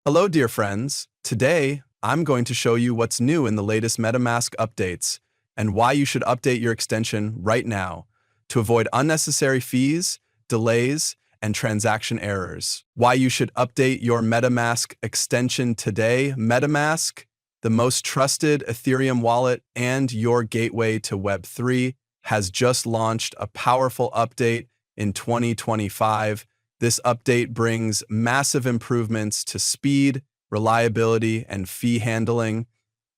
Hello, dear friends. Today, I'm going to show you what's new in the latest MetaMask updates and why you should update your extension right now to avoid unnecessary fees, delays, and transaction errors. Why you should update your MetaMask extension today. MetaMask, the most trusted Ethereum wallet and your gateway to Web3, has just launched a powerful update in 2025. This update brings massive improvements to speed, reliability, and fee handling.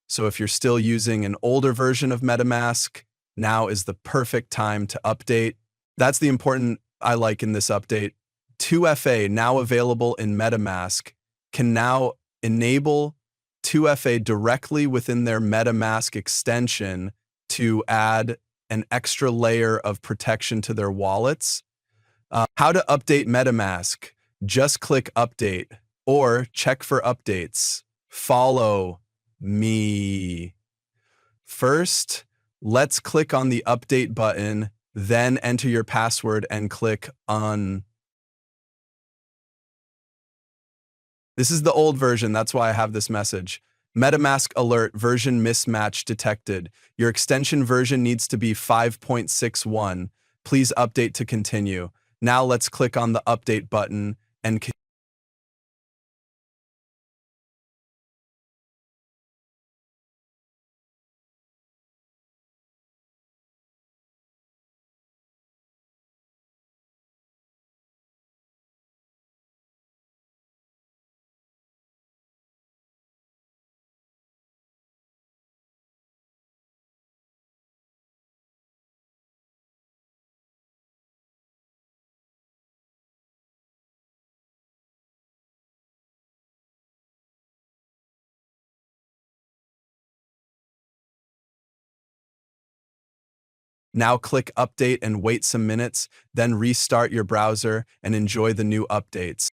So if you're still using an older version of MetaMask, now is the perfect time to update. That's the important I like in this update. 2FA, now available in MetaMask, can now enable 2FA directly within their MetaMask extension to add an extra layer of protection to their wallets. How to update MetaMask. Just click Update or check for updates. Follow me. First, let's click on the Update button, then enter your password and click On. This is the old version, that's why I have this message. MetaMask alert, version mismatch detected. Your extension version needs to be 5.61. Please update to continue. Now let's click on the Update button and now click Update and wait some minutes, then restart your browser and enjoy the new updates.